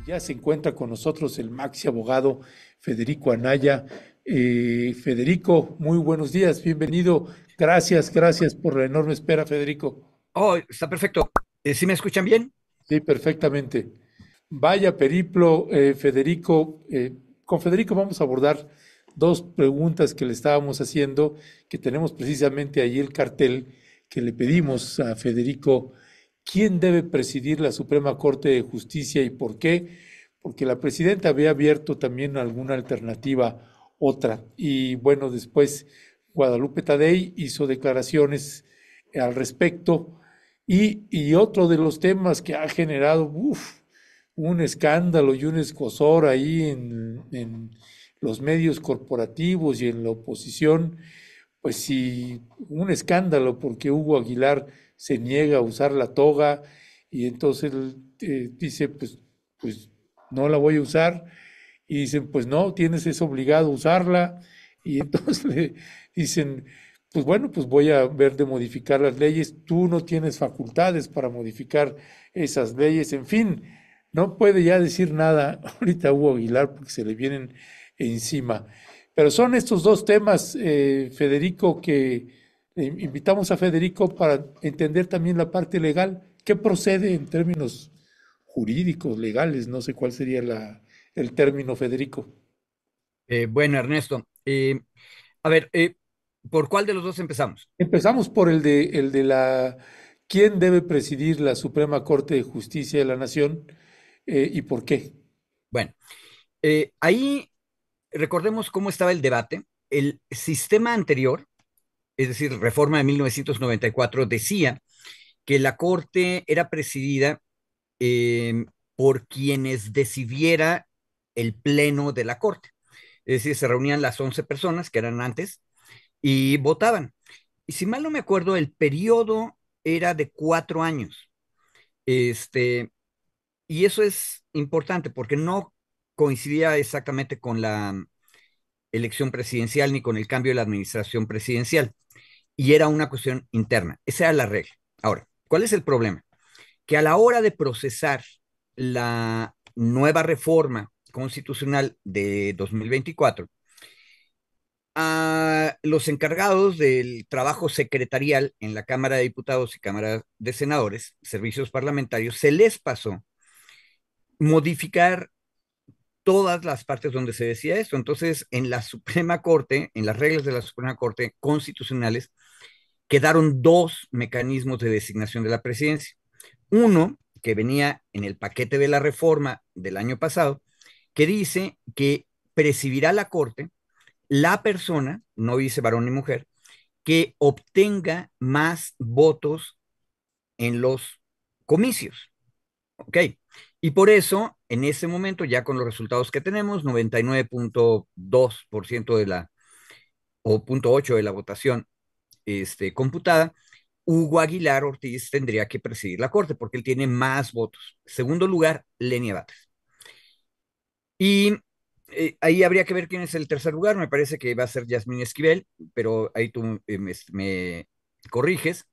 Ya se encuentra con nosotros el maxi abogado Federico Anaya. Federico, muy buenos días, bienvenido. Gracias por la enorme espera, Federico. Oh, está perfecto. ¿Sí me escuchan bien? Sí, perfectamente. Vaya periplo, Federico. Con Federico vamos a abordar dos preguntas que le estábamos haciendo, que tenemos precisamente ahí el cartel que le pedimos a Federico. ¿Quién debe presidir la Suprema Corte de Justicia y por qué? Porque la presidenta había abierto también alguna alternativa, otra. Y bueno, después Guadalupe Tadei hizo declaraciones al respecto. Y otro de los temas que ha generado un escándalo y un escozor ahí en los medios corporativos y en la oposición, pues sí, un escándalo porque Hugo Aguilar se niega a usar la toga y entonces él, dice, pues no la voy a usar. Y dicen, pues no, es obligado a usarla. Y entonces le dicen, pues bueno, pues voy a ver de modificar las leyes. Tú no tienes facultades para modificar esas leyes. En fin, no puede ya decir nada ahorita Hugo Aguilar porque se le vienen encima. Pero son estos dos temas, Federico, que invitamos a Federico para entender también la parte legal. ¿Qué procede en términos jurídicos, legales? No sé cuál sería el término, Federico. Bueno, Ernesto, a ver, ¿por cuál de los dos empezamos? Empezamos por quién debe presidir la Suprema Corte de Justicia de la Nación, y por qué. Bueno, ahí recordemos cómo estaba el debate. El sistema anterior, es decir, reforma de 1994, decía que la Corte era presidida eh, por quienes decidiera el pleno de la Corte. Es decir, se reunían las 11 personas que eran antes y votaban. Y si mal no me acuerdo, el periodo era de 4 años. Este, y eso es importante porque no coincidía exactamente con la elección presidencial ni con el cambio de la administración presidencial. Y era una cuestión interna. Esa era la regla. Ahora, ¿cuál es el problema? Que a la hora de procesar la nueva reforma constitucional de 2024, a los encargados del trabajo secretarial en la Cámara de Diputados y Cámara de Senadores, servicios parlamentarios, se les pasó modificar todas las partes donde se decía esto. Entonces, en la Suprema Corte, en las reglas de la Suprema Corte constitucionales, quedaron dos mecanismos de designación de la presidencia. Uno, que venía en el paquete de la reforma del año pasado, que dice que presidirá la Corte la persona, no dice varón ni mujer, que obtenga más votos en los comicios. ¿Ok? Y por eso, en ese momento, ya con los resultados que tenemos, 99.2% de la, o 0.8 de la votación computada, Hugo Aguilar Ortiz tendría que presidir la Corte porque él tiene más votos. Segundo lugar, Lenia Batres. Y ahí habría que ver quién es el tercer lugar. Me parece que va a ser Yasmín Esquivel, pero ahí tú me corriges.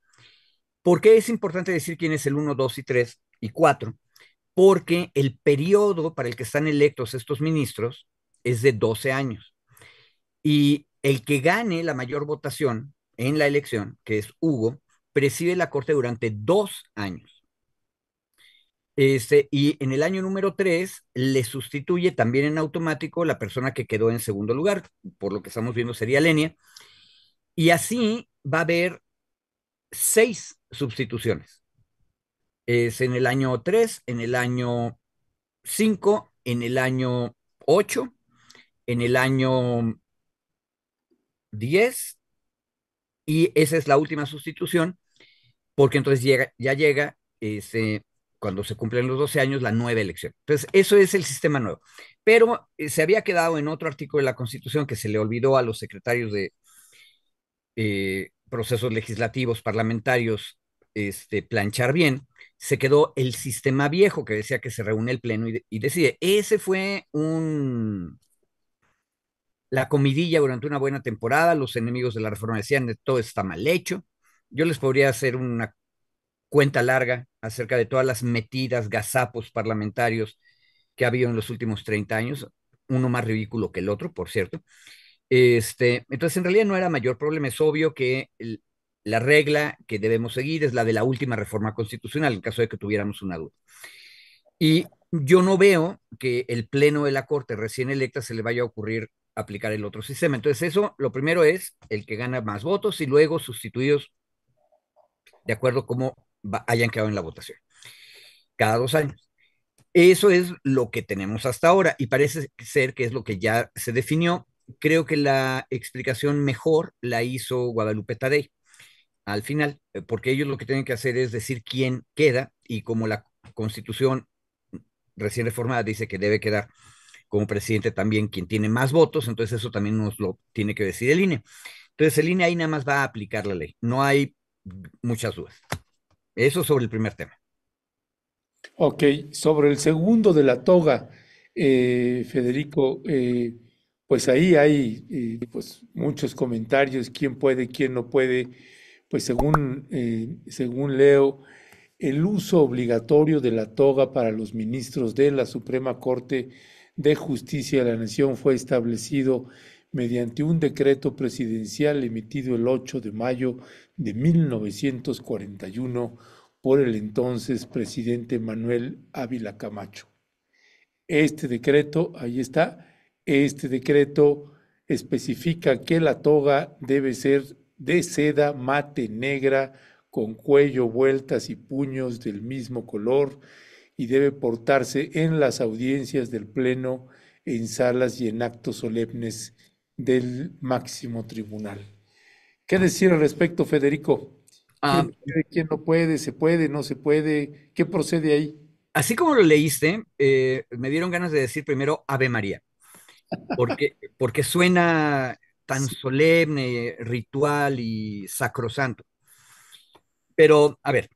¿Por qué es importante decir quién es el uno, 2 y 3 y 4? Porque el periodo para el que están electos estos ministros es de 12 años. Y el que gane la mayor votación en la elección, que es Hugo, preside la Corte durante 2 años. Y en el año número 3 le sustituye también en automático la persona que quedó en segundo lugar, por lo que estamos viendo sería Lenia, y así va a haber 6 sustituciones. Es en el año 3, en el año 5, en el año 8, en el año 10, y esa es la última sustitución, porque entonces ya llega cuando se cumplen los 12 años la nueva elección. Entonces, eso es el sistema nuevo. Pero se había quedado en otro artículo de la Constitución que se le olvidó a los secretarios de procesos legislativos, parlamentarios, planchar bien. Se quedó el sistema viejo que decía que se reúne el Pleno y decide. Ese fue la comidilla durante una buena temporada. Los enemigos de la reforma decían que todo está mal hecho. Yo les podría hacer una cuenta larga acerca de todas las metidas, gazapos parlamentarios que ha habido en los últimos 30 años, uno más ridículo que el otro, por cierto. Entonces, en realidad no era mayor problema. Es obvio que la regla que debemos seguir es la de la última reforma constitucional, en caso de que tuviéramos una duda. Y yo no veo que el Pleno de la Corte recién electa se le vaya a ocurrir aplicar el otro sistema. Entonces, eso, lo primero es el que gana más votos y luego sustituidos de acuerdo a cómo hayan quedado en la votación, cada 2 años. Eso es lo que tenemos hasta ahora y parece ser que es lo que ya se definió. Creo que la explicación mejor la hizo Guadalupe Tadei al final, porque ellos lo que tienen que hacer es decir quién queda y como la Constitución recién reformada dice que debe quedar como presidente también quien tiene más votos, entonces eso también nos lo tiene que decir el INE. Entonces el INE ahí nada más va a aplicar la ley, no hay muchas dudas. Eso sobre el primer tema. Ok, sobre el segundo de la toga, Federico, pues ahí hay pues muchos comentarios, quién puede, quién no puede, pues según leo, el uso obligatorio de la toga para los ministros de la Suprema Corte de Justicia de la Nación fue establecido mediante un decreto presidencial emitido el 8 de mayo de 1941 por el entonces presidente Manuel Ávila Camacho. Este decreto, ahí está, este decreto especifica que la toga debe ser de seda mate negra con cuello, vueltas y puños del mismo color y debe portarse en las audiencias del Pleno, en salas y en actos solemnes del máximo tribunal. ¿Qué decir al respecto, Federico? Ah, ¿Quién puede, quién no puede, se puede, no se puede? ¿Qué procede ahí? así como lo leíste, me dieron ganas de decir primero Ave María, porque suena tan Sí. solemne, ritual y sacrosanto. Pero, a ver,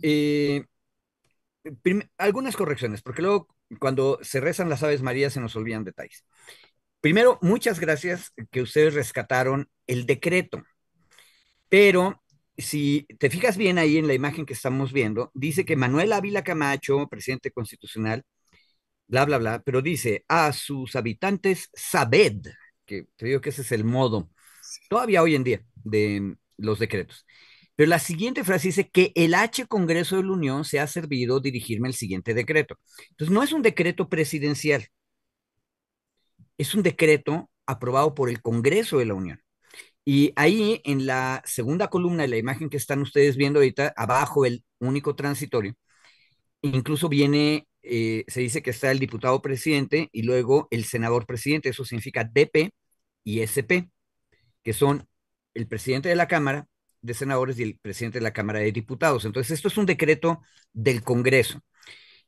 eh, algunas correcciones, porque luego cuando se rezan las Aves Marías se nos olvidan detalles. Primero, muchas gracias que ustedes rescataron el decreto, pero si te fijas bien ahí en la imagen que estamos viendo, dice que Manuel Ávila Camacho, presidente constitucional, bla, bla, bla, pero dice a sus habitantes sabed, que te digo que ese es el modo, todavía hoy en día, de los decretos. Pero la siguiente frase dice que el H Congreso de la Unión se ha servido dirigirme el siguiente decreto. Entonces, no es un decreto presidencial, es un decreto aprobado por el Congreso de la Unión. Y ahí en la segunda columna de la imagen que están ustedes viendo ahorita, abajo el único transitorio, incluso viene, se dice que está el diputado presidente y luego el senador presidente, eso significa DP y SP, que son el presidente de la Cámara de Senadores y el presidente de la Cámara de Diputados. Entonces, esto es un decreto del Congreso.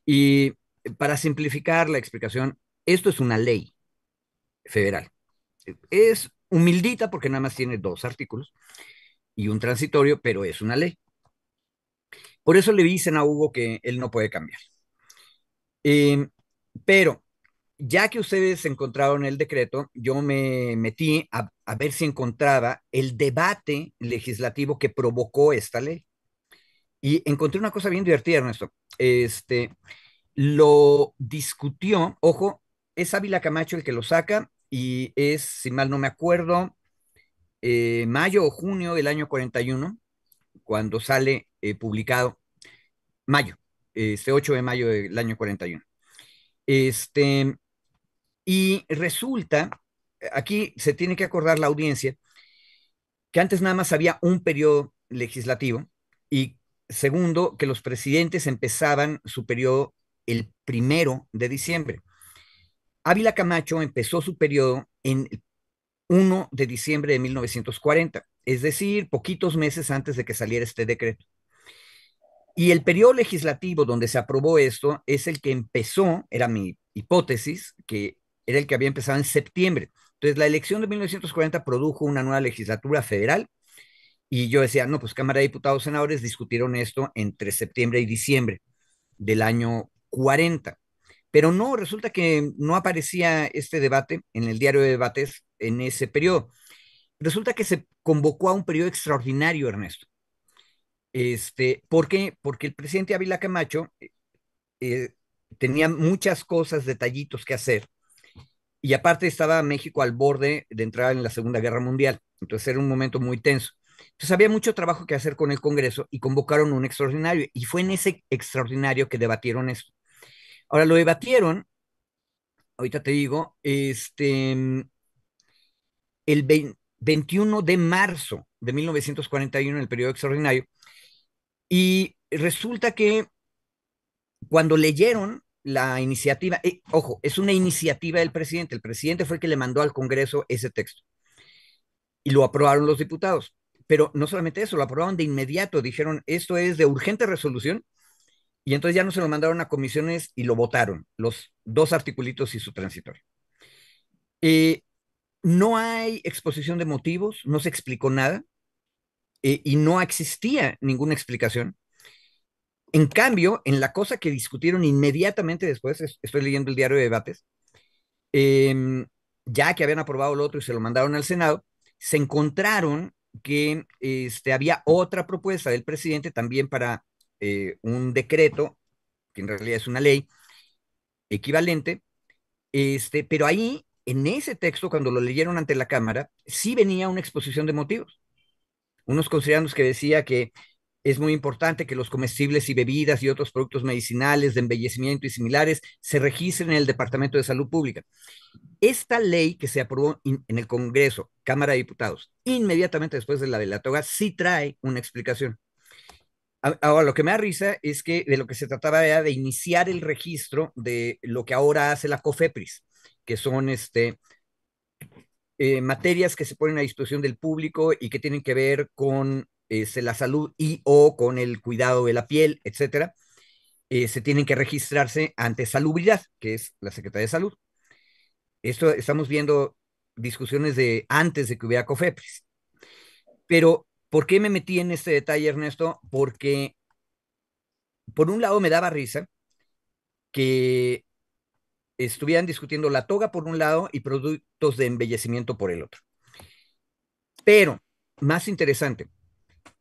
Y para simplificar la explicación, esto es una ley federal. Es humildita porque nada más tiene 2 artículos y un transitorio, pero es una ley. Por eso le dicen a Hugo que él no puede cambiar. Eh, pero ya que ustedes encontraron el decreto, yo me metí a ver si encontraba el debate legislativo que provocó esta ley. Y encontré una cosa bien divertida, Ernesto. Lo discutió, ojo, es Ávila Camacho el que lo saca y es, si mal no me acuerdo, mayo o junio del año 41, cuando sale publicado, mayo, 8 de mayo del año 41. Este, y resulta, aquí se tiene que acordar la audiencia, que antes nada más había un periodo legislativo y segundo, que los presidentes empezaban su periodo el 1 de diciembre. Ávila Camacho empezó su periodo en el 1 de diciembre de 1940, es decir, poquitos meses antes de que saliera este decreto. Y el periodo legislativo donde se aprobó esto es el que empezó, era mi hipótesis, que era el que había empezado en septiembre. Entonces, la elección de 1940 produjo una nueva legislatura federal y yo decía, no, pues Cámara de Diputados y Senadores discutieron esto entre septiembre y diciembre del año 40. Pero no, resulta que no aparecía este debate en el diario de debates en ese periodo. Resulta que se convocó a un periodo extraordinario, Ernesto. ¿Por qué? Porque el presidente Ávila Camacho tenía muchas cosas, detallitos que hacer. Y aparte estaba México al borde de entrar en la Segunda Guerra Mundial. Entonces era un momento muy tenso. Entonces había mucho trabajo que hacer con el Congreso y convocaron un extraordinario. Y fue en ese extraordinario que debatieron esto. Ahora lo debatieron, ahorita te digo, el 21 de marzo de 1941, en el periodo extraordinario. Y resulta que cuando leyeron la iniciativa, ojo, es una iniciativa del presidente. El presidente fue el que le mandó al Congreso ese texto y lo aprobaron los diputados. Pero no solamente eso, lo aprobaron de inmediato. Dijeron, esto es de urgente resolución. Y entonces ya no se lo mandaron a comisiones y lo votaron, los dos articulitos y su transitorio. Eh, no hay exposición de motivos, no se explicó nada y no existía ninguna explicación. En cambio, en la cosa que discutieron inmediatamente después, estoy leyendo el diario de debates, eh, ya que habían aprobado lo otro y se lo mandaron al Senado, se encontraron que había otra propuesta del presidente también para un decreto, que en realidad es una ley equivalente, pero ahí, en ese texto, cuando lo leyeron ante la Cámara, sí venía una exposición de motivos. Unos considerandos que decía que es muy importante que los comestibles y bebidas y otros productos medicinales de embellecimiento y similares se registren en el Departamento de Salud Pública. Esta ley que se aprobó en el Congreso, Cámara de Diputados, inmediatamente después de la toga, sí trae una explicación. Ahora, lo que me da risa es que de lo que se trataba era de iniciar el registro de lo que ahora hace la COFEPRIS, que son materias que se ponen a disposición del público y que tienen que ver con la salud y o con el cuidado de la piel, etcétera. Se tienen que registrarse ante Salubridad, que es la Secretaría de Salud. Esto estamos viendo discusiones de antes de que hubiera COFEPRIS. Pero, ¿por qué me metí en este detalle, Ernesto? Porque, por un lado, me daba risa que estuvieran discutiendo la toga por un lado y productos de embellecimiento por el otro. Pero, más interesante,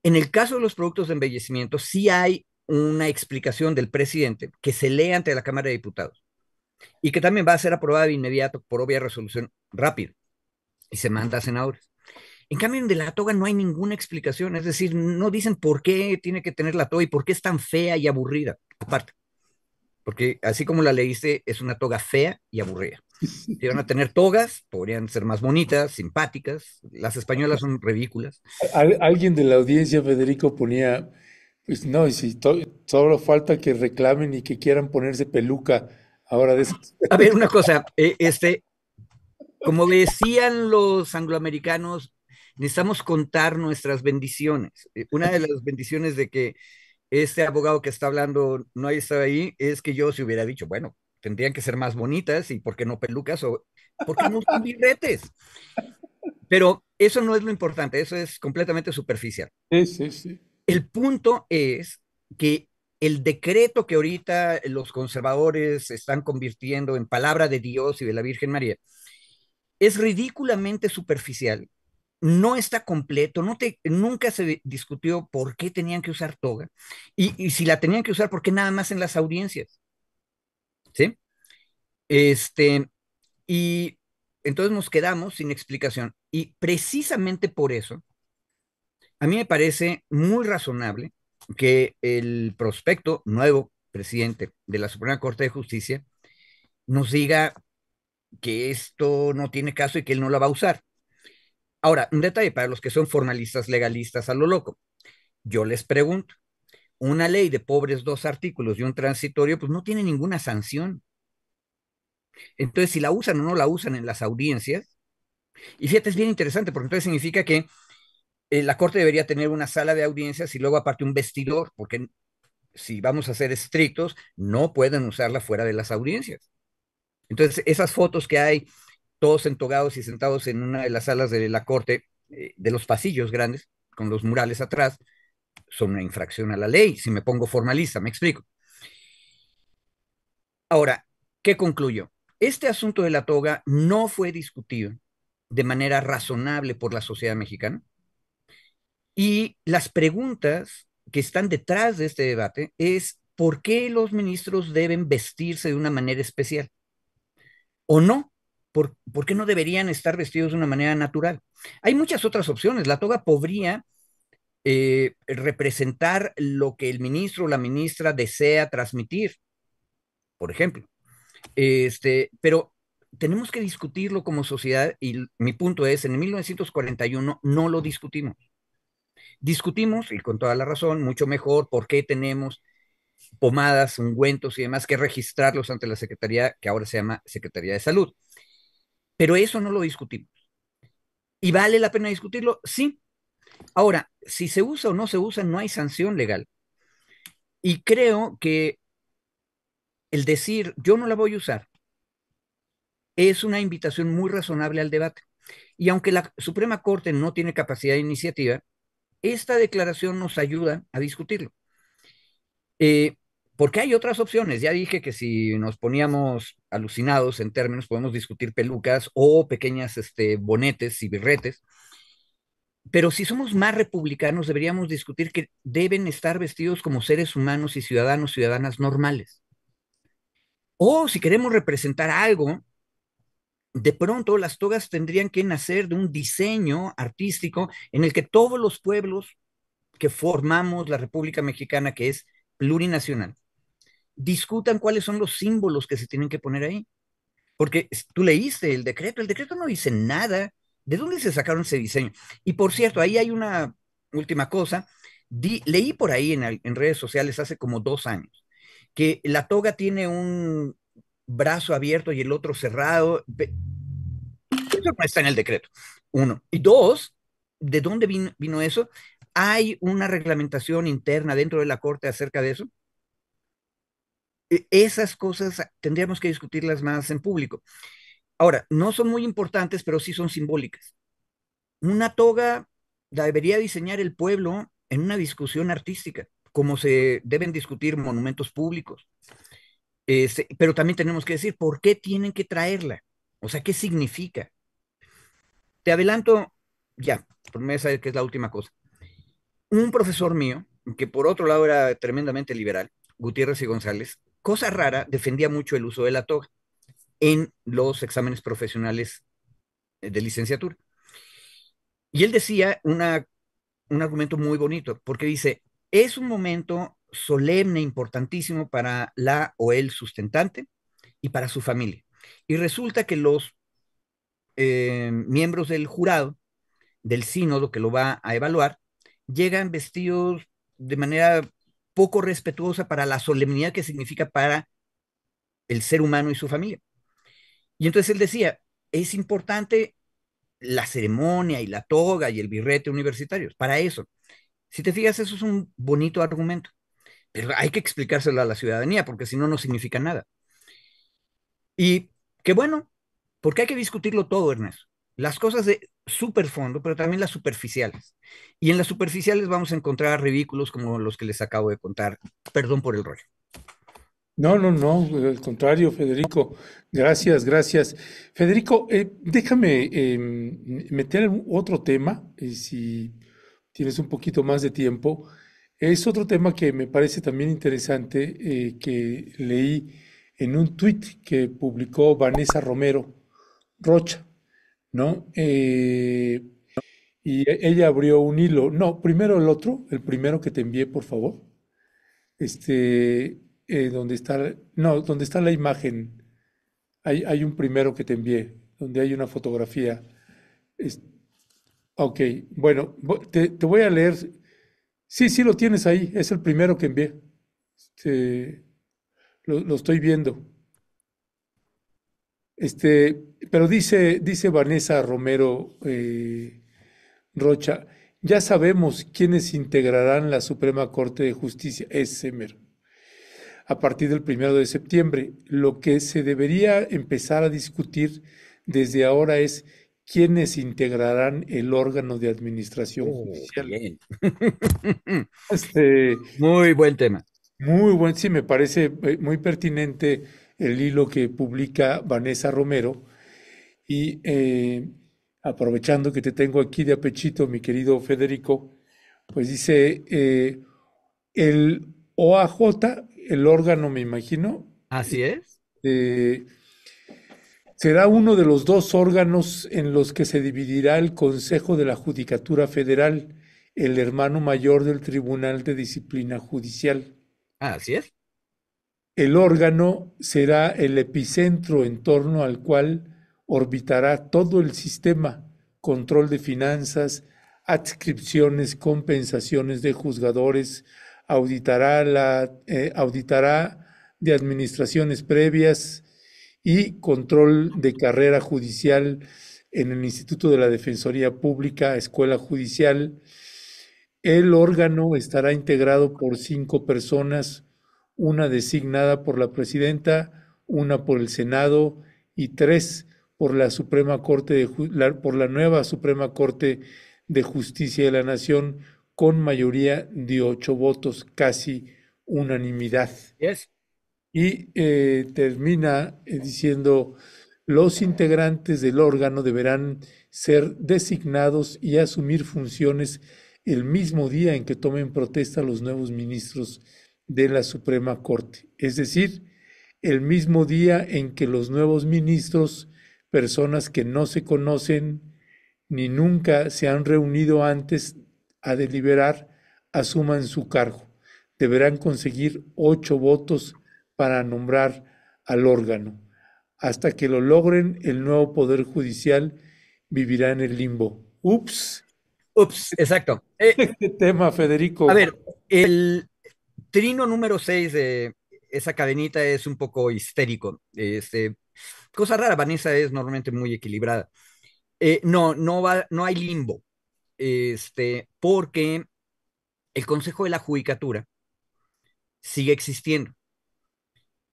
en el caso de los productos de embellecimiento, sí hay una explicación del presidente que se lee ante la Cámara de Diputados y que también va a ser aprobada de inmediato por obvia resolución rápido y se manda a senadores. En cambio, en de la toga no hay ninguna explicación, es decir, no dicen por qué tiene que tener la toga y por qué es tan fea y aburrida, aparte, porque así como la leíste, es una toga fea y aburrida. Si van a tener togas, podrían ser más bonitas, simpáticas, las españolas son ridículas. Alguien de la audiencia, Federico, ponía, pues no, y si solo falta que reclamen y que quieran ponerse peluca ahora de esas. A ver, una cosa, como decían los angloamericanos, necesitamos contar nuestras bendiciones. Una de las bendiciones de que este abogado que está hablando no haya estado ahí es que yo se hubiera dicho, bueno, tendrían que ser más bonitas y por qué no pelucas o por qué no son birretes. Pero eso no es lo importante, eso es completamente superficial. Sí, sí, sí. El punto es que el decreto que ahorita los conservadores están convirtiendo en palabra de Dios y de la Virgen María es ridículamente superficial, no está completo, nunca se discutió por qué tenían que usar toga y si la tenían que usar, ¿por qué nada más en las audiencias? ¿Sí? Este, y entonces nos quedamos sin explicación y precisamente por eso a mí me parece muy razonable que el prospecto nuevo presidente de la Suprema Corte de Justicia nos diga que esto no tiene caso y que él no la va a usar. Ahora, un detalle para los que son formalistas legalistas a lo loco. Yo les pregunto, una ley de pobres dos artículos y un transitorio, pues no tiene ninguna sanción. Entonces, si la usan o no la usan en las audiencias, y fíjate, es bien interesante, porque entonces significa que la Corte debería tener una sala de audiencias y luego aparte un vestidor, porque si vamos a ser estrictos, no pueden usarla fuera de las audiencias. Entonces, esas fotos que hay, todos entogados y sentados en una de las salas de la Corte, de los pasillos grandes, con los murales atrás, son una infracción a la ley, si me pongo formalista, me explico. Ahora, ¿qué concluyo? Este asunto de la toga no fue discutido de manera razonable por la sociedad mexicana y las preguntas que están detrás de este debate es por qué los ministros deben vestirse de una manera especial o no. ¿Por qué no deberían estar vestidos de una manera natural? Hay muchas otras opciones. La toga podría representar lo que el ministro o la ministra desea transmitir, por ejemplo. Pero tenemos que discutirlo como sociedad y mi punto es, en 1941 no lo discutimos. Discutimos, y con toda la razón, mucho mejor por qué tenemos pomadas, ungüentos y demás que registrarlos ante la Secretaría, que ahora se llama Secretaría de Salud. Pero eso no lo discutimos. ¿Y vale la pena discutirlo? Sí. Ahora, si se usa o no se usa, no hay sanción legal. Y creo que el decir yo no la voy a usar es una invitación muy razonable al debate. Y aunque la Suprema Corte no tiene capacidad de iniciativa, esta declaración nos ayuda a discutirlo. Eh, Porque hay otras opciones. Ya dije que si nos poníamos alucinados en términos, podemos discutir pelucas o pequeñas bonetes y birretes. Pero si somos más republicanos, deberíamos discutir que deben estar vestidos como seres humanos y ciudadanos, ciudadanas normales. O si queremos representar algo, de pronto las togas tendrían que nacer de un diseño artístico en el que todos los pueblos que formamos la República Mexicana, que es plurinacional, discutan cuáles son los símbolos que se tienen que poner ahí. Porque tú leíste el decreto no dice nada. ¿De dónde se sacaron ese diseño? Y por cierto, ahí hay una última cosa. Leí por ahí en redes sociales hace como 2 años que la toga tiene un brazo abierto y el otro cerrado. Eso no está en el decreto. Uno. Y dos, ¿de dónde vino eso? ¿Hay una reglamentación interna dentro de la Corte acerca de eso? Esas cosas tendríamos que discutirlas más en público. Ahora, no son muy importantes, pero sí son simbólicas. Una toga la debería diseñar el pueblo en una discusión artística, como se deben discutir monumentos públicos. Pero también tenemos que decir por qué tienen que traerla. O sea, ¿qué significa? Te adelanto ya, por me saber que es la última cosa. Un profesor mío, que por otro lado era tremendamente liberal, Gutiérrez y González, cosa rara, defendía mucho el uso de la toga en los exámenes profesionales de licenciatura. Y él decía un argumento muy bonito, porque dice, es un momento solemne, importantísimo para la o el sustentante y para su familia. Y resulta que los miembros del jurado, del sínodo que lo va a evaluar, llegan vestidos de manera poco respetuosa para la solemnidad que significa para el ser humano y su familia. Y entonces él decía, es importante la ceremonia y la toga y el birrete universitarios, para eso. Si te fijas, eso es un bonito argumento, pero hay que explicárselo a la ciudadanía porque si no, no significa nada. Y qué bueno, porque hay que discutirlo todo, Ernesto. Las cosas de súper fondo, pero también las superficiales. Y en las superficiales vamos a encontrar ridículos como los que les acabo de contar. Perdón por el rollo. No, no, no, al contrario, Federico. Gracias, gracias. Federico, déjame meter otro tema, si tienes un poquito más de tiempo. Es otro tema que me parece también interesante, que leí en un tuit que publicó Vanessa Romero Rocha, ¿no? Ella abrió un hilo. No, primero el otro, el primero que te envié, por favor. Este, donde está, no, donde está la imagen. Hay un primero que te envié, donde hay una fotografía. Es- ok, bueno, te voy a leer. Sí, sí lo tienes ahí, es el primero que envié. Este, lo estoy viendo. Pero dice Vanessa Romero Rocha, ya sabemos quiénes integrarán la Suprema Corte de Justicia, ese mero, a partir del 1 de septiembre. Lo que se debería empezar a discutir desde ahora es quiénes integrarán el órgano de administración Oh, judicial. bien. Este, Muy buen tema. Muy buen, sí, me parece muy pertinente el hilo que publica Vanessa Romero. Y aprovechando que te tengo aquí de apechito, mi querido Federico, pues dice, el OAJ, el órgano, me imagino, Así es. eh, será uno de los dos órganos en los que se dividirá el Consejo de la Judicatura Federal, el hermano mayor del Tribunal de Disciplina Judicial. Así es. El órgano será el epicentro en torno al cual orbitará todo el sistema: control de finanzas, adscripciones, compensaciones de juzgadores, auditará de administraciones previas y control de carrera judicial en el Instituto de la Defensoría Pública, Escuela Judicial. El órgano estará integrado por 5 personas, una designada por la presidenta, una por el Senado y 3 por la Suprema Corte por la nueva Suprema Corte de Justicia de la Nación, con mayoría de 8 votos, casi unanimidad. Es. Y termina diciendo: los integrantes del órgano deberán ser designados y asumir funciones el mismo día en que tomen protesta los nuevos ministros de la Suprema Corte. Es decir, el mismo día en que los nuevos ministros, personas que no se conocen ni nunca se han reunido antes a deliberar, asuman su cargo. Deberán conseguir 8 votos para nombrar al órgano. Hasta que lo logren, el nuevo Poder Judicial vivirá en el limbo. Ups, Ups, exacto. qué tema, A Federico. ver, el trino número 6 de esa cadenita es un poco histérico. Cosa rara, Vanessa es normalmente muy equilibrada. No, no hay limbo, porque el Consejo de la Judicatura sigue existiendo,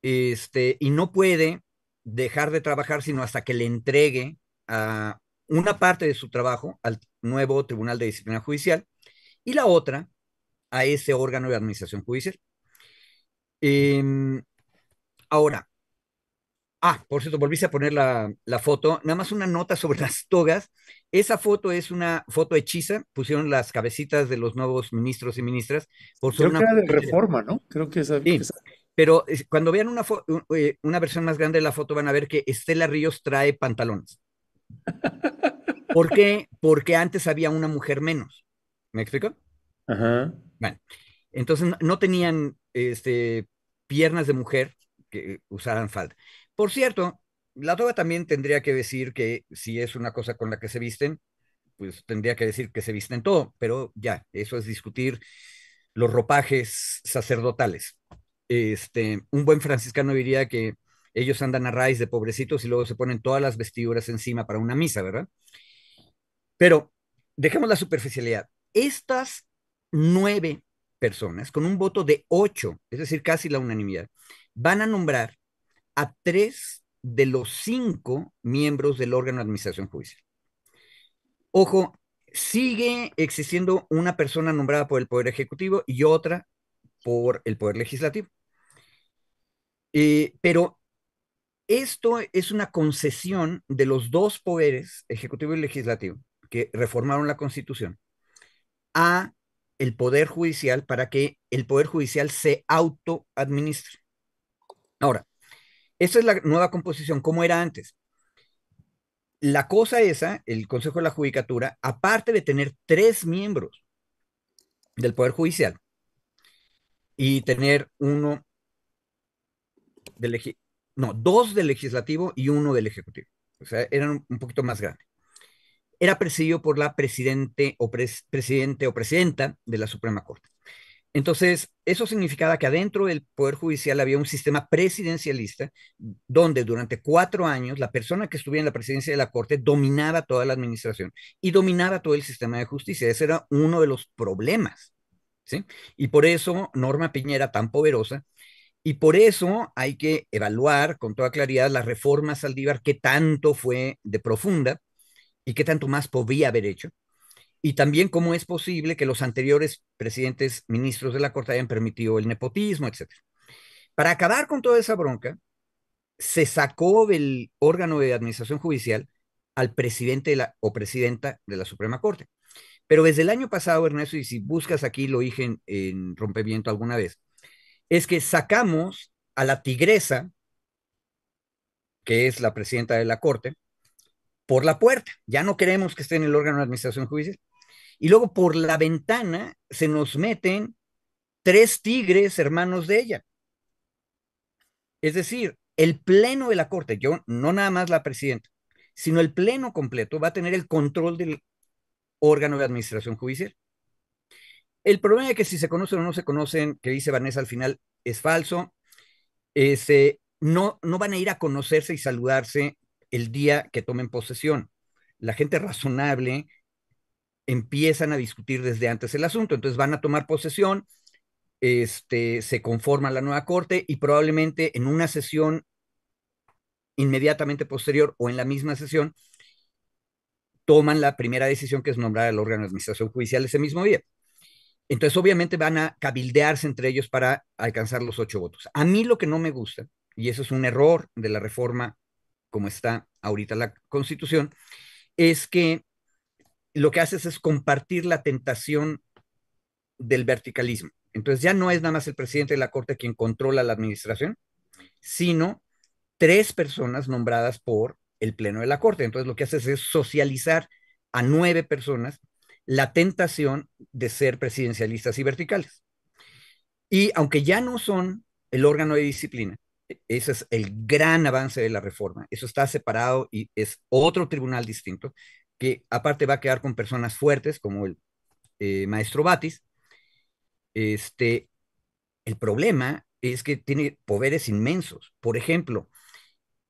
y no puede dejar de trabajar sino hasta que le entregue a una parte de su trabajo al nuevo Tribunal de Disciplina Judicial y la otra a ese órgano de administración judicial. Eh, Ahora, por cierto, volviste a poner la foto. Nada más una nota sobre las togas. Esa foto es una foto hechiza. Pusieron las cabecitas de los nuevos ministros y ministras por sobre Creo que una era de cortinilla. Reforma, ¿no? Creo que esa, Sí, pero cuando vean una versión más grande de la foto van a ver que Estela Ríos trae pantalones. ¿Por qué? Porque antes había una mujer menos. ¿Me explico? Ajá. Bueno, entonces no tenían piernas de mujer que usaran falda. Por cierto, la toga también tendría que decir que si es una cosa con la que se visten, pues tendría que decir que se visten todo, pero ya, eso es discutir los ropajes sacerdotales. Un buen franciscano diría que ellos andan a raíz de pobrecitos y luego se ponen todas las vestiduras encima para una misa, ¿verdad? Pero dejemos la superficialidad. Estas 9 personas, con un voto de 8, es decir, casi la unanimidad, van a nombrar a 3 de los 5 miembros del órgano de administración judicial. Ojo, sigue existiendo una persona nombrada por el Poder Ejecutivo y otra por el Poder Legislativo. Pero esto es una concesión de los dos poderes, Ejecutivo y Legislativo, que reformaron la Constitución, a el Poder Judicial para que el Poder Judicial se autoadministre. Ahora, esta es la nueva composición, como era antes. La cosa esa, el Consejo de la Judicatura, aparte de tener 3 miembros del Poder Judicial y tener uno del no, 2 del Legislativo y uno del Ejecutivo. O sea, eran un poquito más grandes. Era presidido por la presidente o presidenta de la Suprema Corte. Entonces, eso significaba que adentro del Poder Judicial había un sistema presidencialista donde durante 4 años la persona que estuviera en la presidencia de la Corte dominaba toda la administración y dominaba todo el sistema de justicia. Ese era uno de los problemas, ¿sí? Y por eso Norma Piñera tan poderosa y por eso hay que evaluar con toda claridad la reforma Saldívar, qué tanto fue de profunda y qué tanto más podía haber hecho. Y también cómo es posible que los anteriores presidentes, ministros de la Corte hayan permitido el nepotismo, etcétera. Para acabar con toda esa bronca, se sacó del órgano de administración judicial al presidente o presidenta de la Suprema Corte. Pero desde el año pasado, Ernesto, y si buscas aquí lo dije en Rompeviento alguna vez, es que sacamos a la tigresa, que es la presidenta de la Corte, por la puerta. Ya no queremos que esté en el órgano de administración judicial. Y luego por la ventana se nos meten tres tigres hermanos de ella. Es decir, el pleno de la Corte, yo no nada más la presidenta, sino el pleno completo va a tener el control del órgano de administración judicial. El problema es que si se conocen o no se conocen, que dice Vanessa al final, es falso. No van a ir a conocerse y saludarse el día que tomen posesión. La gente razonable empiezan a discutir desde antes el asunto, entonces van a tomar posesión, se conforma la nueva corte y probablemente en una sesión inmediatamente posterior o en la misma sesión toman la primera decisión, que es nombrar al órgano de administración judicial ese mismo día. Entonces, obviamente van a cabildearse entre ellos para alcanzar los 8 votos. A mí lo que no me gusta, y eso es un error de la reforma como está ahorita la Constitución, es que lo que haces es compartir la tentación del verticalismo. Entonces ya no es nada más el presidente de la Corte quien controla la administración, sino tres personas nombradas por el Pleno de la Corte. Entonces lo que haces es socializar a 9 personas la tentación de ser presidencialistas y verticales. Y aunque ya no son el órgano de disciplina, ese es el gran avance de la reforma. Eso está separado y es otro tribunal distinto, que aparte va a quedar con personas fuertes como el maestro Batis. Este, el problema es que tiene poderes inmensos. Por ejemplo,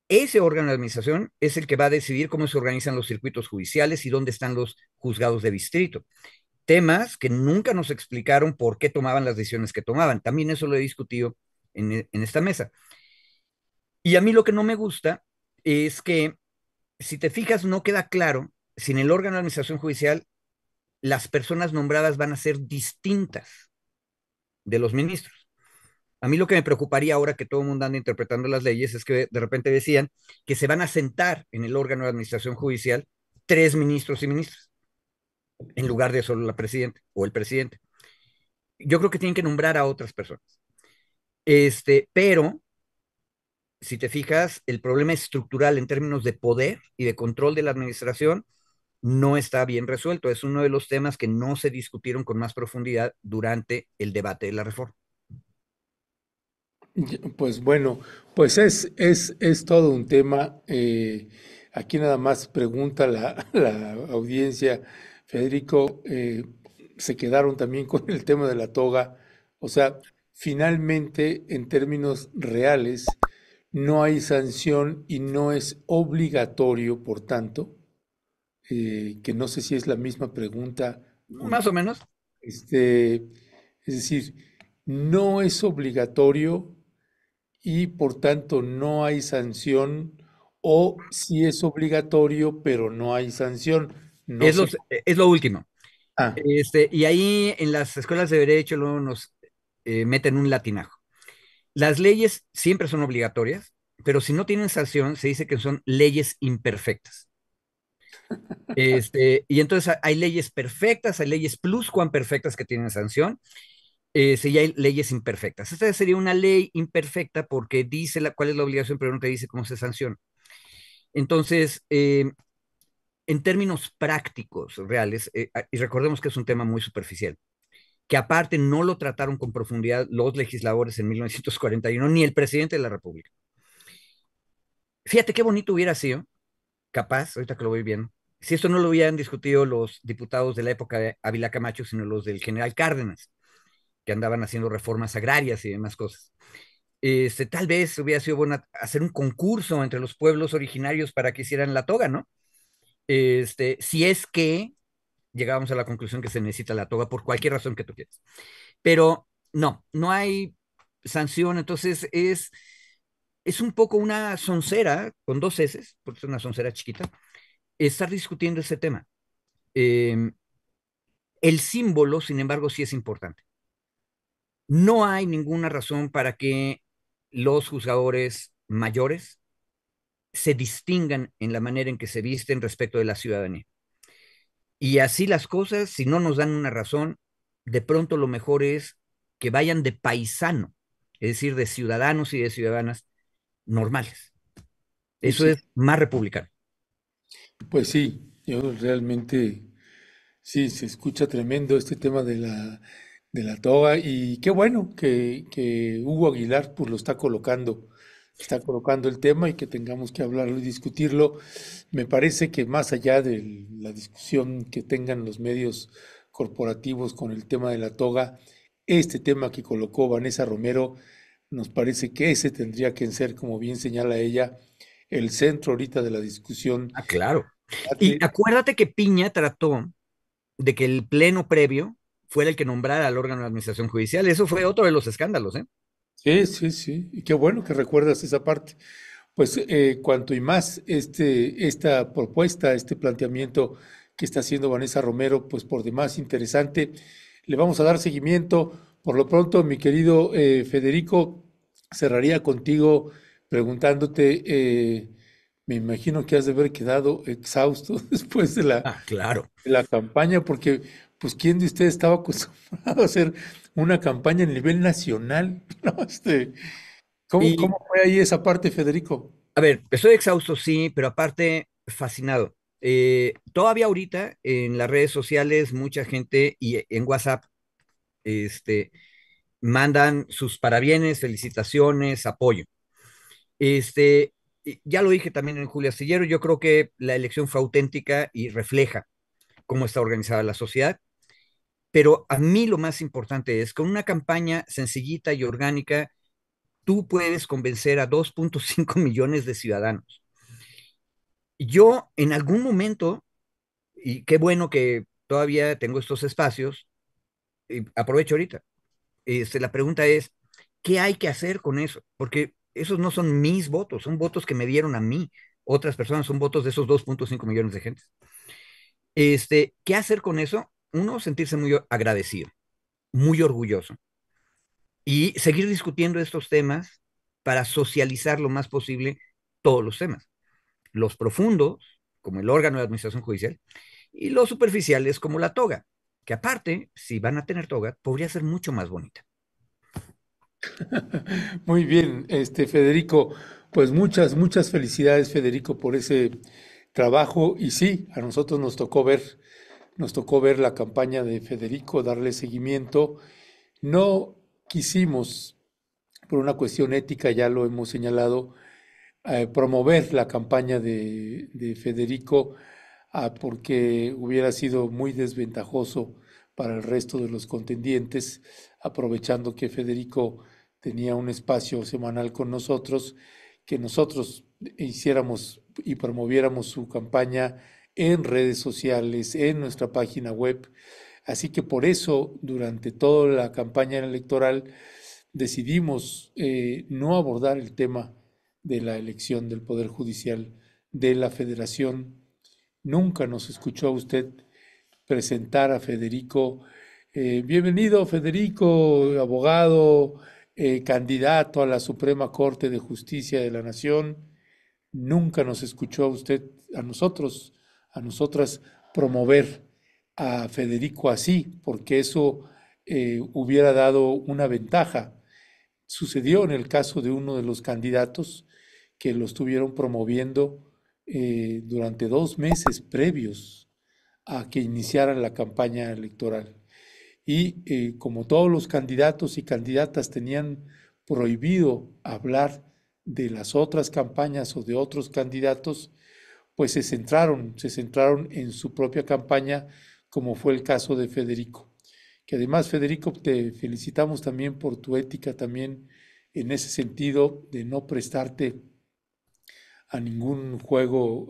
ese órgano de administración es el que va a decidir cómo se organizan los circuitos judiciales y dónde están los juzgados de distrito. Temas que nunca nos explicaron por qué tomaban las decisiones que tomaban. También eso lo he discutido en esta mesa. Y a mí lo que no me gusta es que, si te fijas, no queda claro si en el órgano de administración judicial las personas nombradas van a ser distintas de los ministros. A mí lo que me preocuparía ahora que todo el mundo anda interpretando las leyes es que de repente decían que se van a sentar en el órgano de administración judicial tres ministros y ministras, en lugar de solo la presidenta o el presidente. Yo creo que tienen que nombrar a otras personas. Pero si te fijas, el problema estructural en términos de poder y de control de la administración no está bien resuelto. Es uno de los temas que no se discutieron con más profundidad durante el debate de la reforma. Pues bueno, pues es todo un tema. Aquí nada más pregunta la audiencia, Federico, se quedaron también con el tema de la toga. O sea, finalmente, en términos reales, no hay sanción y no es obligatorio, por tanto, que no sé si es la misma pregunta o Más o no. menos. Este, es decir, no es obligatorio y por tanto no hay sanción, o si es obligatorio pero no hay sanción. No Es, sé. es lo último. Ah, Y ahí en las escuelas de derecho luego nos meten un latinajo. Las leyes siempre son obligatorias, pero si no tienen sanción, se dice que son leyes imperfectas. Y entonces hay leyes perfectas, hay leyes pluscuamperfectas que tienen sanción, y hay leyes imperfectas. Esta sería una ley imperfecta porque dice cuál es la obligación, pero no te dice cómo se sanciona. Entonces, en términos prácticos, reales, y recordemos que es un tema muy superficial, que aparte no lo trataron con profundidad los legisladores en 1941, ni el presidente de la República. Fíjate qué bonito hubiera sido, capaz, ahorita que lo voy viendo, si esto no lo hubieran discutido los diputados de la época de Ávila Camacho, sino los del general Cárdenas, que andaban haciendo reformas agrarias y demás cosas. Tal vez hubiera sido bueno hacer un concurso entre los pueblos originarios para que hicieran la toga, ¿no? Si es que llegábamos a la conclusión que se necesita la toga por cualquier razón que tú quieras. Pero no hay sanción, entonces es un poco una soncera con dos S, porque es una soncera chiquita, estar discutiendo ese tema. Eh, el símbolo, sin embargo, sí es importante. No hay ninguna razón para que los juzgadores mayores se distingan en la manera en que se visten respecto de la ciudadanía. Y así las cosas, si no nos dan una razón, de pronto lo mejor es que vayan de paisano es decir, de ciudadanos y de ciudadanas normales. Pues Eso sí, es más republicano. pues sí, yo realmente sí, se escucha tremendo este tema de la toga y qué bueno que Hugo Aguilar pues lo está colocando el tema y que tengamos que hablarlo y discutirlo. Me parece que más allá de la discusión que tengan los medios corporativos con el tema de la toga, este tema que colocó Vanessa Romero, nos parece que ese tendría que ser, como bien señala ella, el centro ahorita de la discusión. Ah, claro. Y acuérdate que Piña trató de que el pleno previo fuera el que nombrara al órgano de administración judicial. Eso fue otro de los escándalos, ¿eh? Sí, sí, sí. Y qué bueno que recuerdas esa parte. Pues cuanto y más esta propuesta, este planteamiento que está haciendo Vanessa Romero, pues por demás interesante. Le vamos a dar seguimiento. Por lo pronto, mi querido Federico, cerraría contigo preguntándote, me imagino que has de haber quedado exhausto después Ah, claro. de la campaña, porque pues ¿quién de ustedes estaba acostumbrado a hacer una campaña a nivel nacional? ¿No? Y, ¿Cómo fue ahí esa parte, Federico? a ver, estoy exhausto, sí, pero aparte fascinado. Todavía ahorita en las redes sociales, mucha gente y en WhatsApp, este, mandan sus parabienes, felicitaciones, apoyo. Ya lo dije también en Julio Astillero, yo creo que la elección fue auténtica y refleja cómo está organizada la sociedad, pero a mí lo más importante es, con una campaña sencillita y orgánica, tú puedes convencer a 2.5 millones de ciudadanos. Yo en algún momento, y qué bueno que todavía tengo estos espacios, y aprovecho ahorita, la pregunta es, ¿qué hay que hacer con eso? Porque esos no son mis votos, son votos que me dieron a mí. Otras personas son votos de esos 2.5 millones de gente. ¿Qué hacer con eso? Uno, sentirse muy agradecido, muy orgulloso y seguir discutiendo estos temas para socializar lo más posible todos los temas. Los profundos, como el órgano de administración judicial, y los superficiales, como la toga, que aparte, si van a tener toga, podría ser mucho más bonita. Muy bien, Federico, pues muchas felicidades, Federico, por ese trabajo. Y sí, a nosotros nos tocó ver la campaña de Federico, darle seguimiento. No quisimos, por una cuestión ética, ya lo hemos señalado, promover la campaña de Federico, porque hubiera sido muy desventajoso para el resto de los contendientes, aprovechando que Federico tenía un espacio semanal con nosotros, que nosotros hiciéramos y promoviéramos su campaña en redes sociales, en nuestra página web. Así que por eso, durante toda la campaña electoral, decidimos no abordar el tema de la elección del Poder Judicial de la Federación. Nunca nos escuchó a usted presentar a Federico. Bienvenido, Federico, abogado, candidato a la Suprema Corte de Justicia de la Nación. Nunca nos escuchó a usted, a nosotros, a nosotras, promover a Federico así, porque eso hubiera dado una ventaja. Sucedió en el caso de uno de los candidatos que lo estuvieron promoviendo durante 2 meses previos a que iniciara la campaña electoral. Y como todos los candidatos y candidatas tenían prohibido hablar de las otras campañas o de otros candidatos, pues se centraron en su propia campaña, como fue el caso de Federico. Que además, Federico, te felicitamos también por tu ética también en ese sentido de no prestarte a ningún juego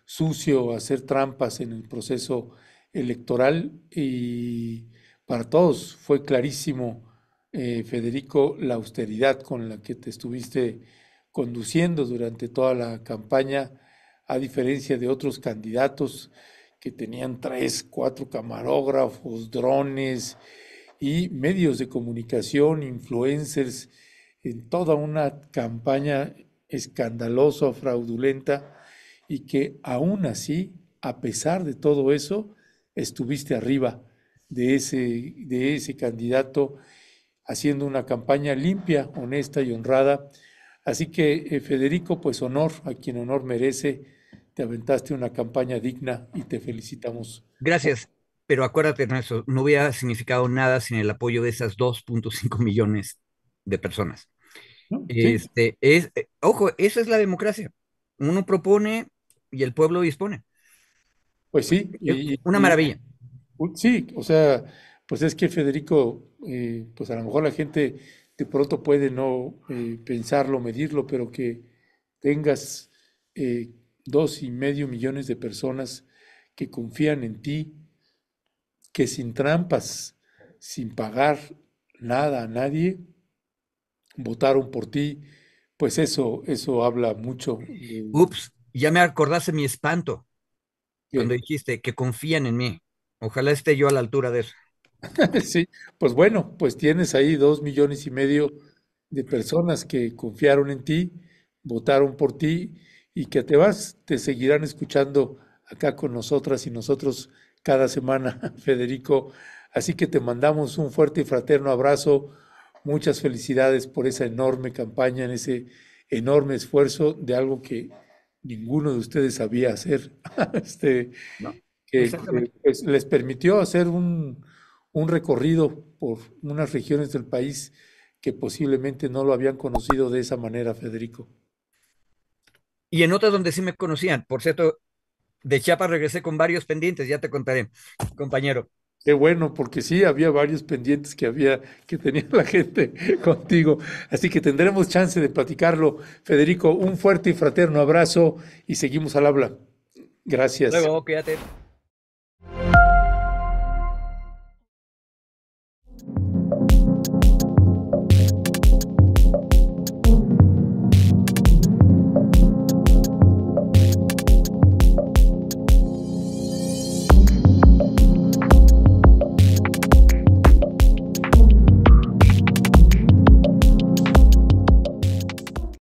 sucio, a hacer trampas en el proceso electoral. Y para todos fue clarísimo, Federico, la austeridad con la que te estuviste conduciendo durante toda la campaña, a diferencia de otros candidatos que tenían 3, 4 camarógrafos, drones y medios de comunicación, influencers, en toda una campaña escandalosa, fraudulenta, y que aún así, a pesar de todo eso, estuviste arriba de ese candidato. haciendo una campaña limpia, honesta y honrada. Así que, Federico, pues honor a quien honor merece. Te aventaste una campaña digna y te felicitamos. Gracias, pero acuérdate, Ernesto, no hubiera significado nada sin el apoyo de esas 2.5 millones de personas. ¿No? Sí, Ojo, esa es la democracia. Uno propone y el pueblo dispone. pues sí, Es una maravilla. sí, o sea, pues es que Federico, pues a lo mejor la gente de pronto puede no pensarlo, medirlo, pero que tengas 2,5 millones de personas que confían en ti, que sin trampas, sin pagar nada a nadie, votaron por ti, pues eso habla mucho de Ups, ya me acordaste mi espanto cuando que, dijiste que confían en mí. Ojalá esté yo a la altura de eso. sí, pues bueno, pues tienes ahí 2,5 millones de personas que confiaron en ti, votaron por ti y que te seguirán escuchando acá con nosotras y nosotros cada semana, Federico. Así que te mandamos un fuerte y fraterno abrazo. Muchas felicidades por esa enorme campaña, en ese enorme esfuerzo de algo que ninguno de ustedes sabía hacer. Este, ¿No? pues, les permitió hacer un recorrido por unas regiones del país que posiblemente no lo habían conocido de esa manera, Federico. Y en otras donde sí me conocían. Por cierto, de Chiapas regresé con varios pendientes, ya te contaré, compañero. Qué bueno, porque sí, había varios pendientes que tenía la gente contigo. Así que tendremos chance de platicarlo. Federico, un fuerte y fraterno abrazo y seguimos al habla. Gracias. Luego, quédate.